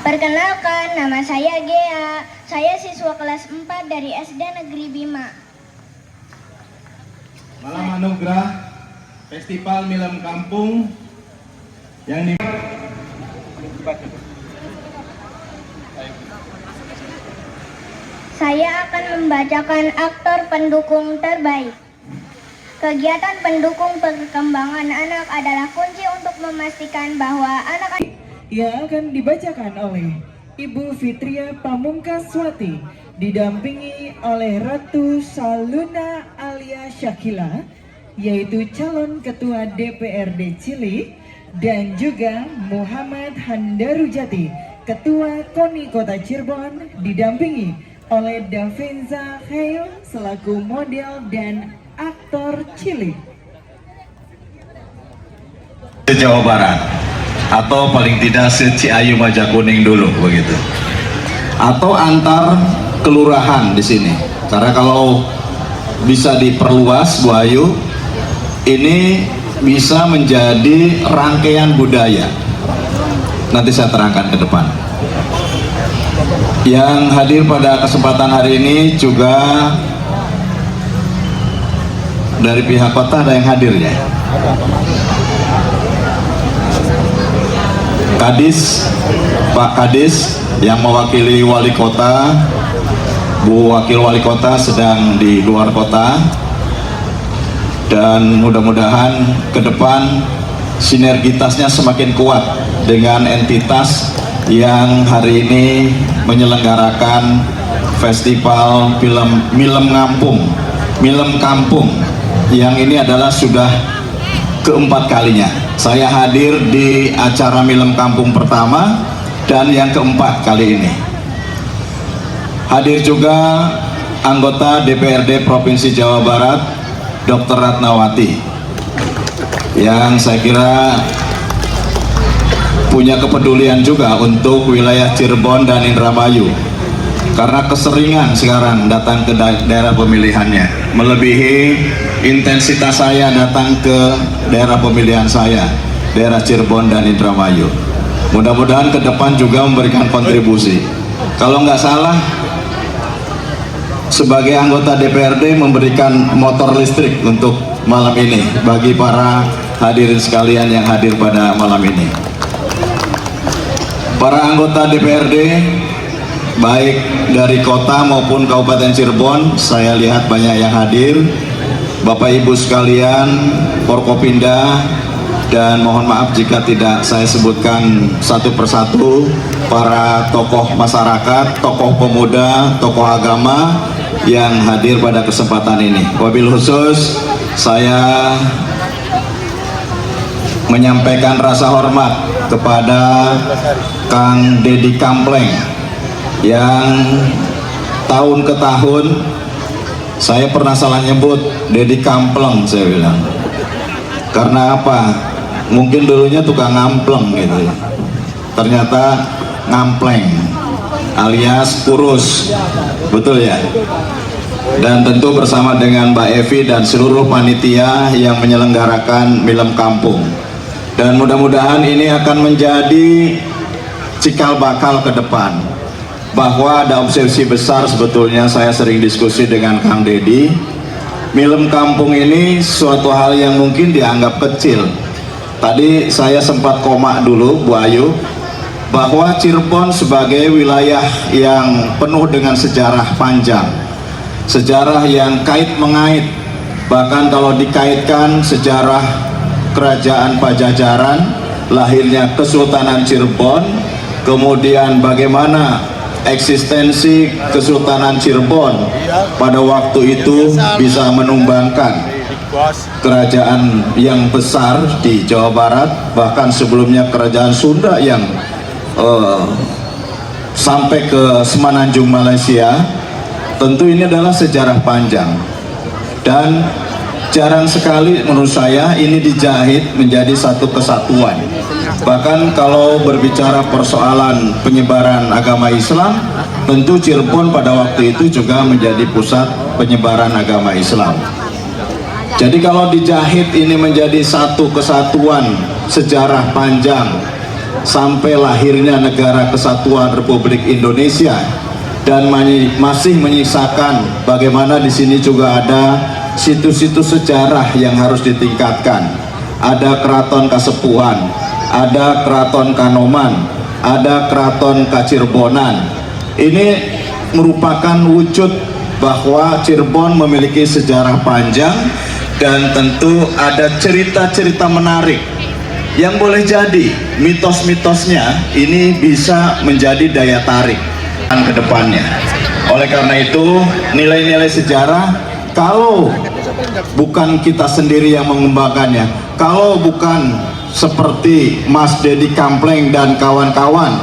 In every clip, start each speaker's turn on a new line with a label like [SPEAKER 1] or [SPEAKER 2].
[SPEAKER 1] Perkenalkan, nama saya Gea. Saya siswa kelas 4 dari SD Negeri Bima.
[SPEAKER 2] Malam Anugerah Festival Film Kampung yang
[SPEAKER 1] Saya akan membacakan aktor pendukung terbaik. Kegiatan pendukung perkembangan anak adalah kunci untuk memastikan bahwa anak
[SPEAKER 3] yang akan dibacakan oleh Ibu Fitria Pamungkaswati didampingi oleh Ratu Saluna Alia Syakila, yaitu calon ketua DPRD Cilik, dan juga Muhammad Handarujati, ketua KONI Kota Cirebon, didampingi oleh Davinza Khail selaku model dan aktor cilik.
[SPEAKER 4] Jawa Barat, atau paling tidak se-Ciayu Majakuning dulu begitu, atau antar kelurahan di sini. Karena kalau bisa diperluas, Bu Ayu, ini bisa menjadi rangkaian budaya. Nanti saya terangkan ke depan. Yang hadir pada kesempatan hari ini juga dari pihak kota ada yang hadir ya. Kadis, Pak Kadis yang mewakili wali kota, Bu Wakil Wali Kota sedang di luar kota, dan mudah-mudahan ke depan sinergitasnya semakin kuat dengan entitas yang hari ini menyelenggarakan festival film Kampung yang ini adalah sudah keempat kalinya. Saya hadir di acara Film Kampung pertama dan yang keempat kali ini. Hadir juga anggota DPRD Provinsi Jawa Barat, Dr. Ratnawati, yang saya kira punya kepedulian juga untuk wilayah Cirebon dan Indramayu, karena keseringan sekarang datang ke daerah pemilihannya, melebihi intensitas saya datang ke daerah pemilihan saya, daerah Cirebon dan Indramayu. Mudah-mudahan ke depan juga memberikan kontribusi. Kalau nggak salah, sebagai anggota DPRD memberikan motor listrik untuk malam ini bagi para hadirin sekalian yang hadir pada malam ini. Para anggota DPRD baik dari kota maupun Kabupaten Cirebon, saya lihat banyak yang hadir. Bapak Ibu sekalian, Forkopimda, dan mohon maaf jika tidak saya sebutkan satu persatu para tokoh masyarakat, tokoh pemuda, tokoh agama yang hadir pada kesempatan ini. Wabil khusus saya menyampaikan rasa hormat kepada Kang Dedi Kampleng yang tahun ke tahun saya pernah salah nyebut Dedi Kampleng, saya bilang. Karena apa? Mungkin dulunya tukang ngampleng gitu. Ternyata ngampleng alias kurus. Betul ya? Dan tentu bersama dengan Mbak Evi dan seluruh panitia yang menyelenggarakan Film Kampung. Dan mudah-mudahan ini akan menjadi cikal bakal ke depan, bahwa ada obsesi besar. Sebetulnya saya sering diskusi dengan Kang Dedi, Film Kampung ini suatu hal yang mungkin dianggap kecil. Tadi saya sempat koma dulu, Bu Ayu, bahwa Cirebon sebagai wilayah yang penuh dengan sejarah panjang, sejarah yang kait mengait, bahkan kalau dikaitkan sejarah Kerajaan Pajajaran, lahirnya Kesultanan Cirebon, kemudian bagaimana eksistensi Kesultanan Cirebon pada waktu itu bisa menumbangkan kerajaan yang besar di Jawa Barat, bahkan sebelumnya kerajaan Sunda yang sampai ke Semenanjung Malaysia. Tentu ini adalah sejarah panjang dan jarang sekali menurut saya ini dijahit menjadi satu kesatuan. Bahkan kalau berbicara persoalan penyebaran agama Islam, tentu Cirebon pada waktu itu juga menjadi pusat penyebaran agama Islam. Jadi kalau dijahit ini menjadi satu kesatuan sejarah panjang sampai lahirnya negara kesatuan Republik Indonesia, dan masih menyisakan bagaimana di sini juga ada situs-situs sejarah yang harus ditingkatkan. Ada Keraton Kasepuhan, ada Keraton Kanoman, ada Keraton Kacirbonan. Ini merupakan wujud bahwa Cirebon memiliki sejarah panjang dan tentu ada cerita-cerita menarik yang boleh jadi mitos-mitosnya ini bisa menjadi daya tarik ke depannya. Oleh karena itu, nilai-nilai sejarah kalau bukan kita sendiri yang mengembangkannya, kalau bukan seperti Mas Dedi Kampleng dan kawan-kawan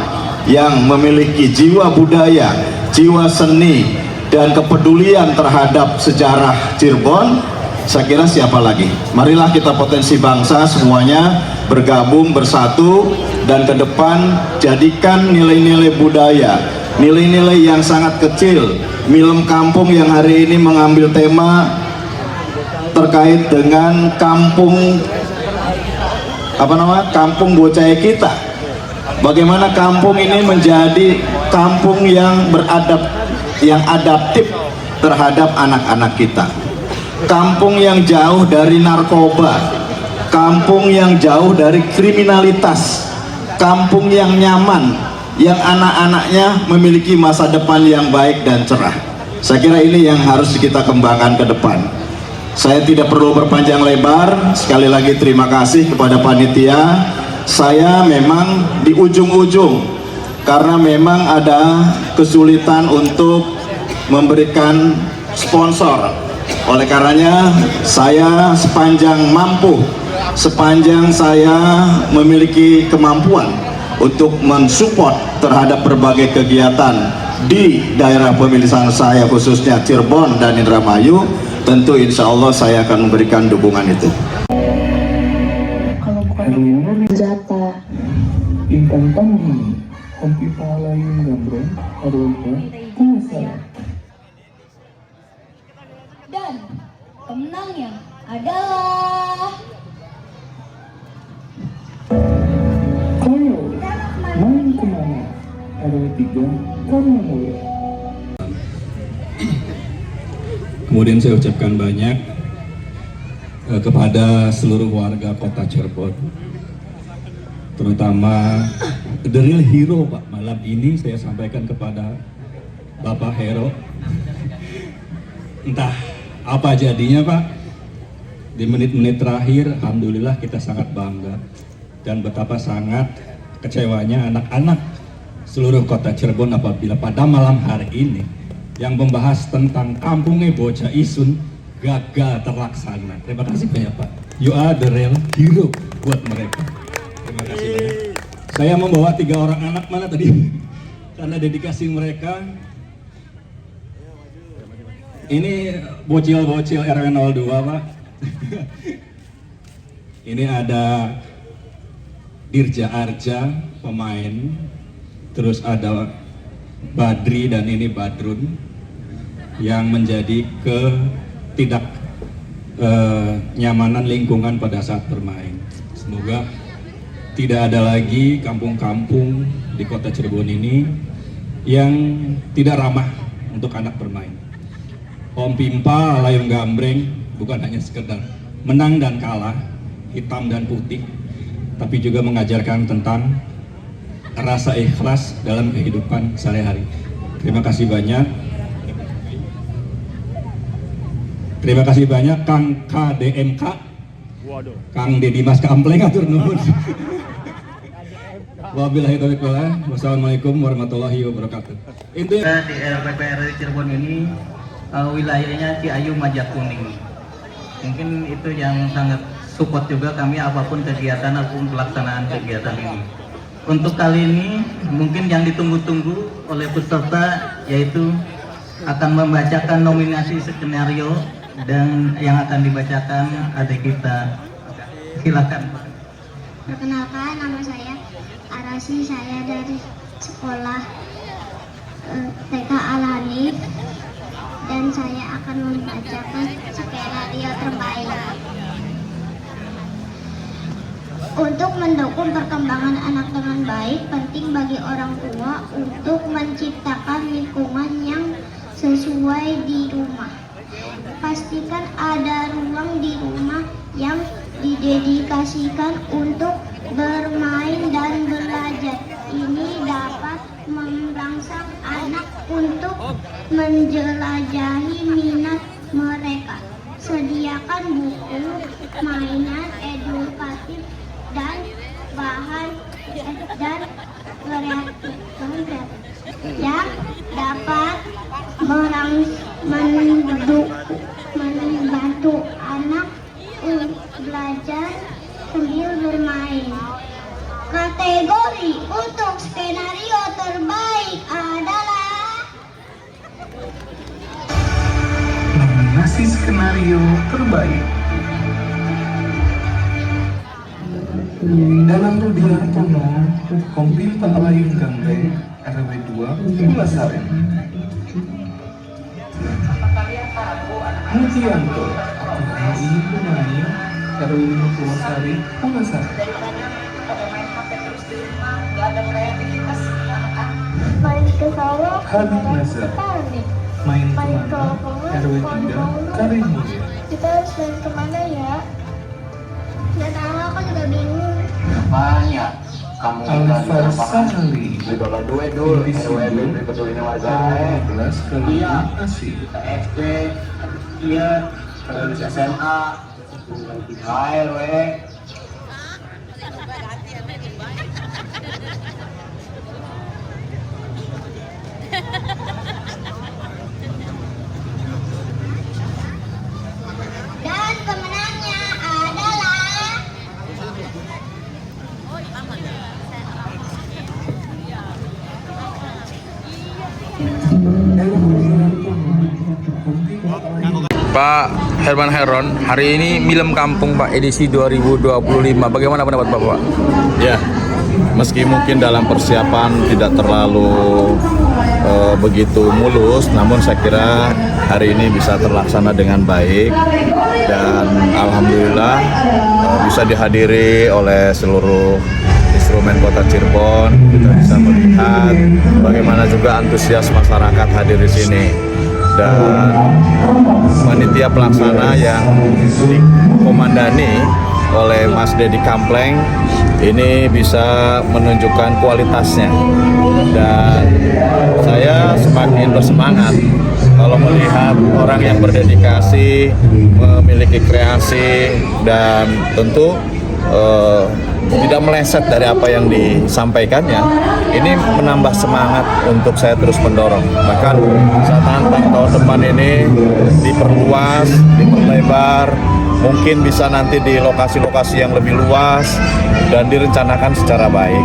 [SPEAKER 4] yang memiliki jiwa budaya, jiwa seni, dan kepedulian terhadap sejarah Cirebon, saya kira siapa lagi? Marilah kita potensi bangsa semuanya bergabung bersatu, dan ke depan jadikan nilai-nilai budaya, nilai-nilai yang sangat kecil. Milem Kampung yang hari ini mengambil tema terkait dengan kampung kampung bocah kita. Bagaimana kampung ini menjadi kampung yang adaptif terhadap anak-anak kita. Kampung yang jauh dari narkoba, kampung yang jauh dari kriminalitas, kampung yang nyaman, yang anak-anaknya memiliki masa depan yang baik dan cerah. Saya kira ini yang harus kita kembangkan ke depan. Saya tidak perlu berpanjang lebar. Sekali lagi terima kasih kepada panitia. Saya memang di ujung-ujung karena memang ada kesulitan untuk memberikan sponsor. Oleh karenanya saya sepanjang mampu, sepanjang saya memiliki kemampuan untuk mensupport terhadap berbagai kegiatan di daerah pemilihan saya, khususnya Cirebon dan Indramayu, tentu insya Allah saya akan memberikan dukungan itu.
[SPEAKER 3] Kalau bukan
[SPEAKER 5] Jata
[SPEAKER 6] Ingkang panggih Hompi Palayun Gambrong Arupa Kuasa.
[SPEAKER 1] Dan pemenangnya adalah
[SPEAKER 6] Koyo main kemana? Ada 3 karena mulai.
[SPEAKER 7] Kemudian saya ucapkan banyak kepada seluruh warga kota Cirebon, terutama the real hero Pak. Malam ini saya sampaikan kepada Bapak Hero, entah apa jadinya Pak, di menit-menit terakhir alhamdulillah kita sangat bangga, dan betapa sangat kecewanya anak-anak seluruh kota Cirebon apabila pada malam hari ini yang membahas tentang kampungnya bocah Isun gagal terlaksana. Terima kasih banyak Pak. You are the real hero buat mereka. Terima kasih banyak. Saya membawa 3 orang anak mana tadi? Karena dedikasi mereka. Ini bocil-bocil RW 02 Pak. Ini ada Dirja Arja pemain, terus ada Badri dan ini Badrun yang menjadi nyamanan lingkungan pada saat bermain. Semoga tidak ada lagi kampung-kampung di kota Cirebon ini yang tidak ramah untuk anak bermain. Om Pimpa Layung Gambreng bukan hanya sekedar menang dan kalah, hitam dan putih, tapi juga mengajarkan tentang rasa ikhlas dalam kehidupan sehari-hari. Terima kasih banyak. Terima kasih banyak Kang KDMK, Kang Dedi Mas Kampleng, atur nuhun. Wabillahi taufiq wal hidayah. Wassalamualaikum warahmatullahi wabarakatuh.
[SPEAKER 8] Di RPPR Cirebon ini wilayahnya Ciayu Majak Kuning. Mungkin itu yang sangat support juga kami apapun kegiatan apapun pelaksanaan kegiatan ini. Untuk kali ini mungkin yang ditunggu-tunggu oleh peserta yaitu akan membacakan nominasi skenario dan yang akan dibacakan adik kita. Silakan.
[SPEAKER 1] Perkenalkan, nama saya Arasi, saya dari sekolah TK Al-Hanif, dan saya akan membacakan skenario terbaik. Untuk mendukung perkembangan anak dengan baik, penting bagi orang tua untuk menciptakan lingkungan yang sesuai di rumah. Pastikan ada ruang di rumah yang didedikasikan untuk bermain dan belajar. Ini dapat merangsang anak untuk menjelajahi minat mereka. Sediakan buku, mainan edukatif, dan bahan dan kreatif yang dapat membantu anak belajar sambil bermain. Kategori untuk skenario terbaik adalah
[SPEAKER 6] Nominasi skenario terbaik. Dalam Rudiar Tono, Kompil Palayun Gambreng, RW 2, Pulasaren. Mujianto, aku ingin bermain, RW 5 Pulasari, Pulasaren.
[SPEAKER 1] main ke sawah,
[SPEAKER 6] Habib Nazar, main kemana, RW 3, Karimulya.
[SPEAKER 1] kita harus main kemana ya? Nggak tahu, aku juga bingung.
[SPEAKER 5] Banyak kamu
[SPEAKER 6] Alfar Sahali,
[SPEAKER 5] Dola dua dul,
[SPEAKER 6] Divisi
[SPEAKER 5] RW
[SPEAKER 6] 2,
[SPEAKER 5] betul ini
[SPEAKER 6] RW
[SPEAKER 5] wajah.
[SPEAKER 6] 12, Kali Asih.
[SPEAKER 5] Kita SD, iya, terus SMA, KRW.
[SPEAKER 1] Dan pemenangnya adalah
[SPEAKER 9] Pak Herman Heron, hari ini Milem Kampung Pak edisi 2025. Bagaimana pendapat Bapak?
[SPEAKER 4] Ya, meski mungkin dalam persiapan tidak terlalu begitu mulus, namun saya kira hari ini bisa terlaksana dengan baik dan alhamdulillah bisa dihadiri oleh seluruh instrumen Kota Cirebon. Kita bisa melihat bagaimana juga antusias masyarakat hadir di sini dan panitia pelaksana yang dikomandani oleh Mas Dedi Kampleng ini bisa menunjukkan kualitasnya dan saya semakin bersemangat kalau melihat orang yang berdedikasi, memiliki kreasi dan tentu tidak meleset dari apa yang disampaikannya. Ini menambah semangat untuk saya terus mendorong. Bahkan saya tantang tahun depan ini diperluas, diperlebar, mungkin bisa nanti di lokasi-lokasi yang lebih luas dan direncanakan secara baik.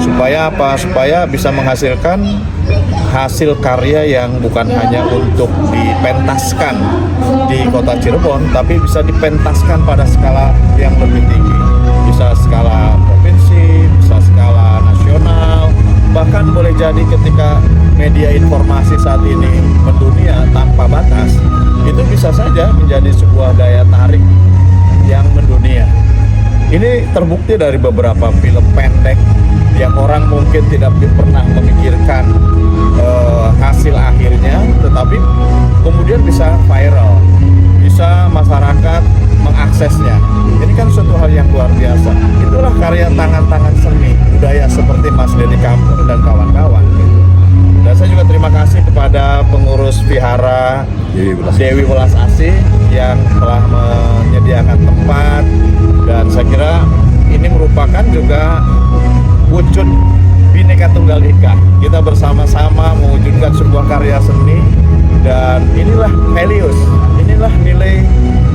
[SPEAKER 4] Supaya apa? Supaya bisa menghasilkan hasil karya yang bukan hanya untuk dipentaskan di Kota Cirebon, tapi bisa dipentaskan pada skala yang lebih tinggi. Bisa skala provinsi, bisa skala nasional, bahkan boleh jadi ketika media informasi saat ini mendunia tanpa batas, itu bisa saja menjadi sebuah daya tarik yang mendunia. Ini terbukti dari beberapa film pendek yang orang mungkin tidak pernah memikirkan hasil akhirnya, tetapi kemudian bisa viral, bisa masyarakat mengaksesnya. Ini kan suatu hal yang luar biasa. Itulah karya tangan-tangan seni budaya seperti Mas Dedi Kampleng dan kawan-kawan. Dan saya juga terima kasih kepada pengurus Vihara Dewi Welas Asih yang telah menyediakan tempat, dan saya kira ini merupakan juga wujud Bhinneka Tunggal Ika. Kita bersama-sama mewujudkan sebuah karya seni, dan inilah values, inilah nilai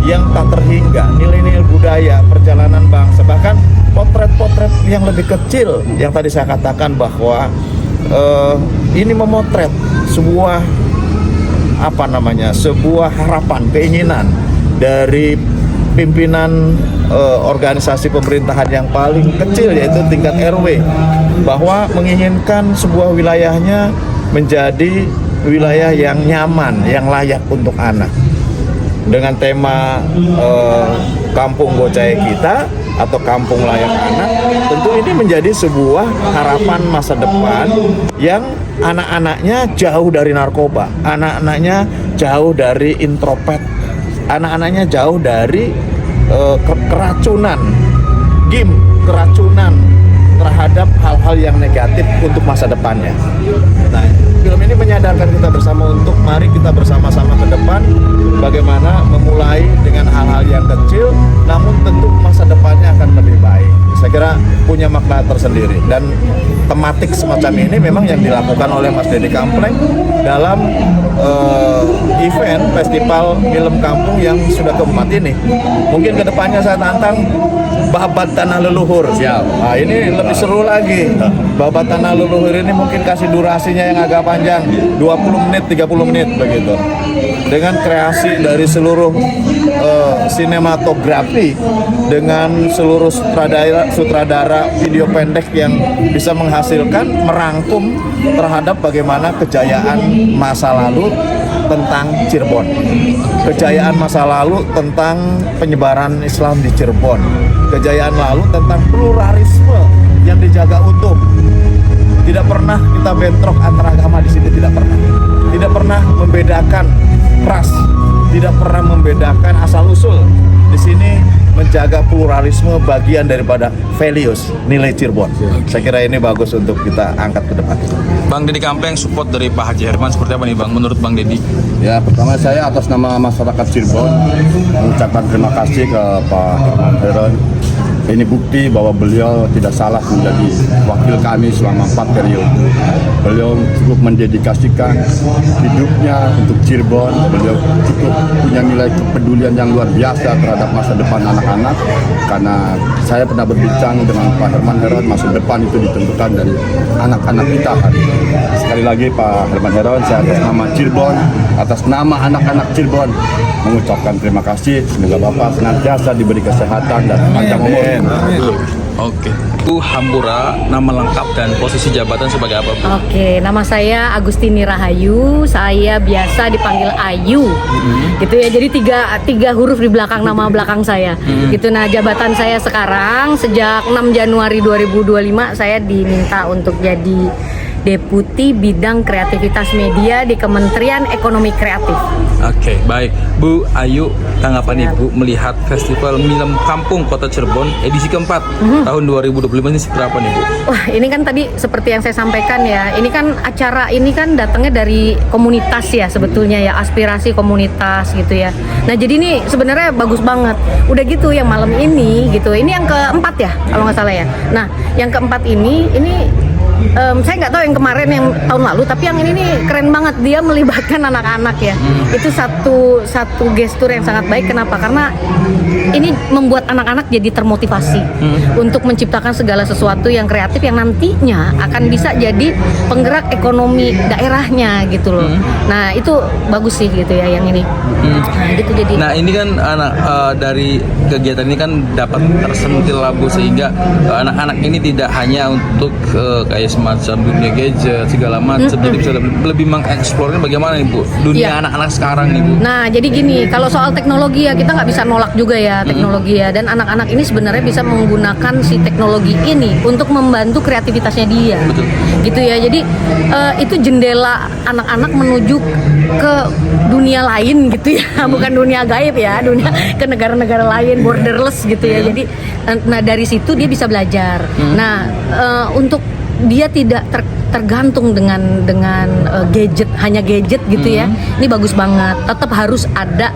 [SPEAKER 4] yang tak terhingga, nilai-nilai budaya, perjalanan bangsa, bahkan potret-potret yang lebih kecil yang tadi saya katakan bahwa ini memotret sebuah sebuah harapan, keinginan dari pimpinan organisasi pemerintahan yang paling kecil, yaitu tingkat RW, bahwa menginginkan sebuah wilayahnya menjadi wilayah yang nyaman, yang layak untuk anak. Dengan tema Kampung Bocah Kita, atau kampung layak anak, tentu ini menjadi sebuah harapan masa depan yang anak-anaknya jauh dari narkoba, anak-anaknya jauh dari introvert, anak-anaknya jauh dari keracunan game, keracunan terhadap hal-hal yang negatif untuk masa depannya. Nah, film ini menyadarkan kita bersama untuk mari kita bersama-sama ke depan bagaimana memulai dengan hal-hal yang kecil, namun tentu masa depannya akan lebih baik. Saya kira punya makna tersendiri dan tematik semacam ini memang yang dilakukan oleh Mas Dedi Kampleng dalam event Festival Film Kampung yang sudah keempat ini. Mungkin kedepannya saya tantang Babat Tanah Leluhur. Nah, ini lebih seru lagi. Babat Tanah Leluhur ini mungkin kasih durasinya yang agak panjang, 20 menit, 30 menit begitu. Dengan kreasi dari seluruh sinematografi, dengan seluruh sutradara video pendek yang bisa menghasilkan, merangkum terhadap bagaimana kejayaan masa lalu tentang Cirebon, kejayaan masa lalu tentang penyebaran Islam di Cirebon, kejayaan lalu tentang pluralisme yang dijaga utuh. Tidak pernah kita bentrok antara agama di sini, tidak pernah membedakan ras, tidak pernah membedakan asal usul. Di sini menjaga pluralisme bagian daripada values, nilai Cirebon. Saya kira ini bagus untuk kita angkat ke depan.
[SPEAKER 9] Bang Dedi Kampleng support dari Pak Haji Herman seperti apa nih Bang menurut Bang Dedi?
[SPEAKER 5] Ya, pertama saya atas nama masyarakat Cirebon mengucapkan terima kasih ke Pak Herman Heron. Ini bukti bahwa beliau tidak salah menjadi wakil kami selama 4 periode. Beliau cukup mendedikasikan hidupnya untuk Cirebon. Beliau cukup punya nilai kepedulian yang luar biasa terhadap masa depan anak-anak. Karena saya pernah berbincang dengan Pak Herman Heron, masa depan itu ditentukan dari anak-anak kita hari ini. Sekali lagi Pak Herman Heron, saya atas nama Cirebon, atas nama anak-anak Cirebon mengucapkan terima kasih. Semoga Bapak senantiasa diberi kesehatan dan panjang umur.
[SPEAKER 9] Oke. Bu Hampura, nama lengkap dan posisi jabatan sebagai apa, Bu?
[SPEAKER 10] Oke, nama saya Agustini Rahayu. Saya biasa dipanggil Ayu. Gitu ya. Jadi tiga huruf di belakang nama belakang saya. Gitu. Nah, jabatan saya sekarang sejak 6 Januari 2025 saya diminta untuk jadi Deputi Bidang Kreativitas Media di Kementerian Ekonomi Kreatif.
[SPEAKER 9] Oke, baik. Bu Ayu, tanggapan Ibu melihat Festival Film Kampung Kota Cirebon edisi keempat tahun 2025 ini seperti apa nih, Bu?
[SPEAKER 10] Wah, ini kan tadi seperti yang saya sampaikan ya. Ini kan acara ini kan datangnya dari komunitas ya sebetulnya ya, aspirasi komunitas gitu ya. Nah, jadi ini sebenarnya bagus banget. Udah gitu yang malam ini gitu. Ini yang keempat ya kalau nggak salah ya. Nah, yang keempat ini saya nggak tahu yang kemarin yang tahun lalu, tapi yang ini nih keren banget, dia melibatkan anak-anak ya. Itu satu gestur yang sangat baik. Kenapa? Karena ini membuat anak-anak jadi termotivasi untuk menciptakan segala sesuatu yang kreatif yang nantinya akan bisa jadi penggerak ekonomi daerahnya gitu loh. Nah, itu bagus sih gitu ya yang ini. Nah, gitu jadi.
[SPEAKER 9] Nah, ini kan anak dari kegiatan ini kan dapat tersentil labu sehingga anak-anak ini tidak hanya untuk kayak semacam dunia gadget segala macam, jadi bisa lebih mengeksplornya bagaimana nih, Bu, dunia anak-anak sekarang nih, Bu.
[SPEAKER 10] Nah, jadi gini, kalau soal teknologi ya kita nggak bisa nolak juga ya teknologi ya, dan anak-anak ini sebenarnya bisa menggunakan si teknologi ini untuk membantu kreativitasnya dia.
[SPEAKER 9] Betul.
[SPEAKER 10] Gitu ya. Jadi itu jendela anak-anak menuju ke dunia lain gitu ya, bukan dunia gaib ya, dunia ke negara-negara lain, borderless gitu ya. Jadi nah dari situ dia bisa belajar. Nah, untuk dia tidak tergantung dengan gadget, hanya gadget gitu ya. Ini bagus banget. Tetap harus ada,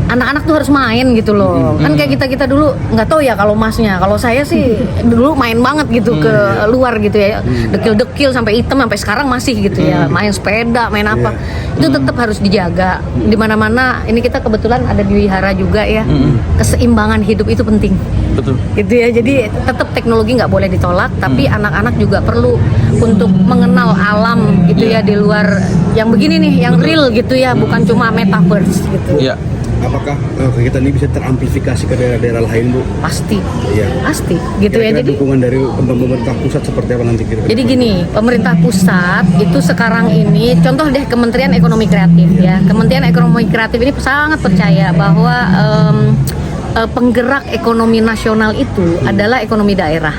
[SPEAKER 10] anak-anak tuh harus main gitu loh. Kan kayak kita dulu nggak tahu ya kalau Masnya. Kalau saya sih dulu main banget gitu ke luar gitu ya. Dekil-dekil sampai hitam sampai sekarang masih gitu ya. Main sepeda, main apa. Itu tetap harus dijaga. Di mana-mana ini kita kebetulan ada di wihara juga ya. Keseimbangan hidup itu penting.
[SPEAKER 9] Betul.
[SPEAKER 10] Gitu ya. Jadi tetap teknologi nggak boleh ditolak, tapi anak-anak juga perlu untuk mengenal alam gitu ya di luar yang begini nih, yang real gitu ya, bukan cuma metaverse gitu.
[SPEAKER 9] Iya.
[SPEAKER 11] Apakah kegiatan ini bisa teramplifikasi ke daerah-daerah lain, Bu?
[SPEAKER 10] Pasti.
[SPEAKER 11] Iya.
[SPEAKER 10] Pasti gitu ya. Jadi
[SPEAKER 11] dukungan dari pemerintah pusat seperti apa nanti kira-kira?
[SPEAKER 10] Jadi gini, pemerintah pusat itu sekarang ini, contoh deh Kementerian Ekonomi Kreatif ya. Kementerian Ekonomi Kreatif ini sangat percaya bahwa penggerak ekonomi nasional itu adalah ekonomi daerah,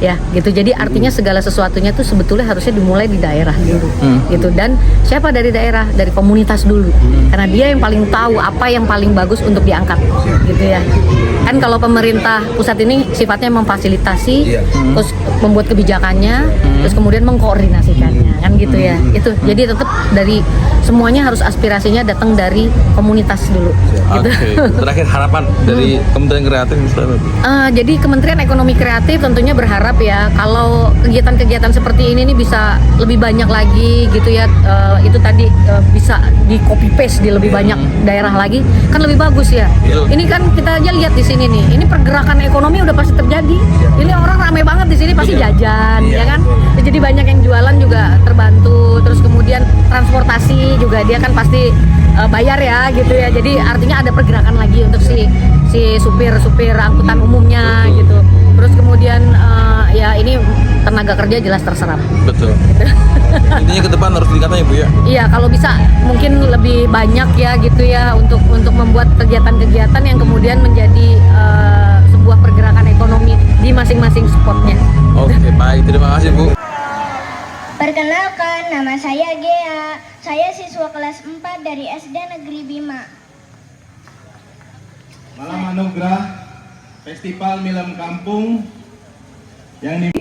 [SPEAKER 10] ya gitu. Jadi artinya segala sesuatunya tuh sebetulnya harusnya dimulai di daerah dulu, gitu. Dan siapa dari daerah? Dari komunitas dulu, karena dia yang paling tahu apa yang paling bagus untuk diangkat, gitu ya. Kan kalau pemerintah pusat ini sifatnya memfasilitasi, terus membuat kebijakannya, terus kemudian mengkoordinasikannya, kan gitu ya. Itu jadi tetap dari semuanya harus aspirasinya datang dari komunitas dulu. Gitu.
[SPEAKER 9] Terakhir harapan dari Kementerian Kreatif misalnya.
[SPEAKER 10] Jadi Kementerian Ekonomi Kreatif tentunya berharap ya kalau kegiatan-kegiatan seperti ini nih bisa lebih banyak lagi gitu ya. Itu tadi bisa di copy paste di lebih banyak daerah lagi kan lebih bagus ya. Ini kan kita aja lihat di sini nih. Ini pergerakan ekonomi udah pasti terjadi. Ini orang ramai banget di sini pasti jajan ya kan. Jadi banyak yang jualan juga terbantu. Terus kemudian transportasi juga dia kan pasti bayar ya gitu ya. Jadi artinya ada pergerakan lagi untuk si supir angkutan umumnya gitu. Terus kemudian ya ini tenaga kerja jelas terserap.
[SPEAKER 9] Betul. Gitu. Intinya ke depan harus ditingkatkan ya Bu ya.
[SPEAKER 10] Iya, kalau bisa mungkin lebih banyak ya gitu ya untuk membuat kegiatan-kegiatan yang kemudian menjadi sebuah pergerakan ekonomi di masing-masing spotnya.
[SPEAKER 9] Oke, baik. Terima kasih Bu.
[SPEAKER 1] Perkenalkan, nama saya Gea. Saya siswa kelas 4 dari SD Negeri Bima.
[SPEAKER 2] Malam Anugerah Festival Film Kampung yang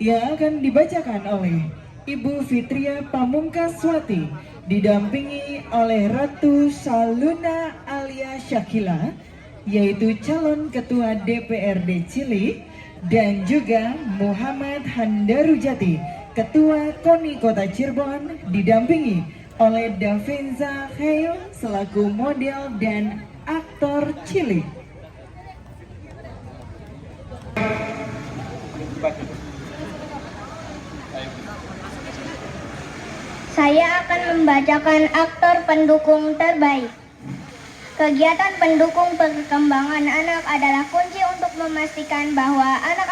[SPEAKER 3] akan dibacakan oleh Ibu Fitria Pamungkaswati didampingi oleh Ratu Saluna Alia Syakila, yaitu calon ketua DPRD Cili, dan juga Muhammad Handarujati, ketua KONI Kota Cirebon, didampingi oleh Davenza Khail selaku model dan aktor cilik.
[SPEAKER 1] Saya akan membacakan aktor pendukung terbaik. Kegiatan pendukung perkembangan anak adalah kunci untuk memastikan bahwa anak